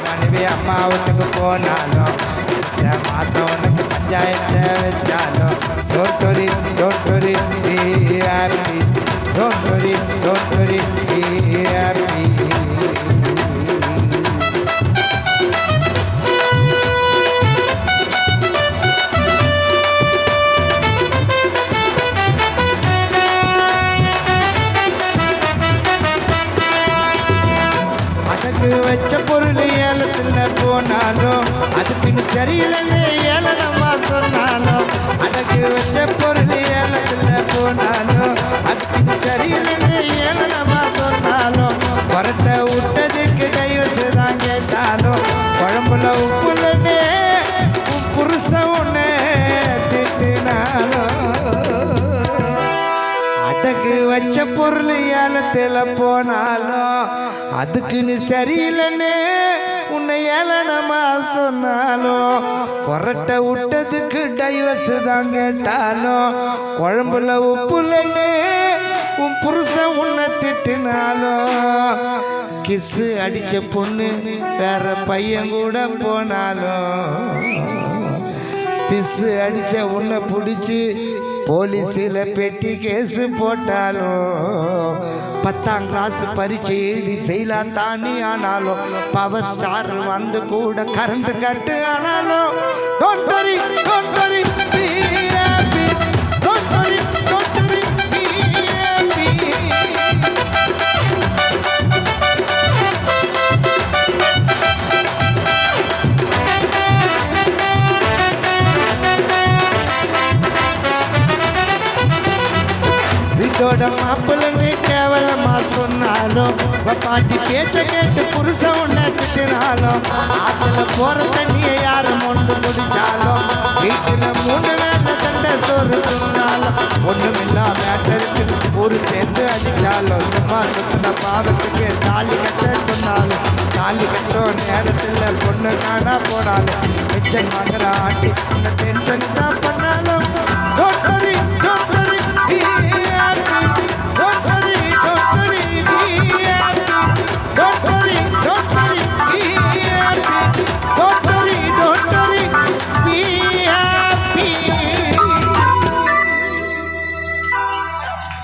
மனைவி அம்மாவுக்கு போனாலும் மாதம் உனக்கு பஞ்சாயத்தை வச்சாலும் don't worry, be happy. Don't worry, be happy. அடகு வச்ச பொருள் ஏலத்தில் போனாலும் அதுக்கு சரியில்லைன்னு ஏளனமா சொன்னாலும் அடகு வச்ச பொருள் ஏலத்தில் போனாலும் அதுக்கு சரியில்லைன்னு ஏளனமா சொன்னாலும் புறத்தை விட்டதுக்கு கை வச்சுதான் கேட்டாலும் குழம்புல உப்புலன்னே புருஷ ஒன்று திட்டினாலும் அடகு வச்ச பொருள் ஏலத்தில் போனாலும் அதுக்குன்னு சரியில்லைன்னு உன்னை ஏளனமா சொன்னாலும் கொரட்டை விட்டதுக்கு டைவர்ஸ் தான் கேட்டாலும் குழம்புல உப்புலன்னு உன் புருஷன் உன்னை திட்டினாலும் கிஸ்ஸு அடிச்ச பொண்ணு வேற பையன் கூட போனாலும் பிஸ்ஸு அடிச்ச உன்னை பிடிச்சி போலீஸில் பெட்டி கேஸு போட்டாலும் 10ஆம் கிளாஸ் பரீட்சை எழுதி ஃபெயிலாக தானி ஆனாலும் பவர் ஸ்டார் வந்து கூட கரண்ட் கட்டு ஆனாலும் don't worry, be happy. Don't worry, be happy. வீட்டோட மாப்பிள்ளைன்னு கேவலமா சொன்னாலும் பாட்டி பேச்ச கேட்டு புருஷ உன்னை திட்டினாலும் ஆத்துல போற தண்ணியை யாரும் ஒன்று குடிச்சாலும் வீட்டுல 3 வேலை தண்டை சோறு சொன்னாலும் ஒண்ணுமில்லா மேட்டருக்கு ஒரு சேர்ந்து அடிச்சாலும் சும்மா சுத்தின பாவத்துக்கு தாலி கட்ட சொன்னாலும் தாலி கட்டுற நேரத்தில் பொண்ணு காணா போனாலும் மிச்சம் வாங்குற ஆட்டி டென்ஷன் தான்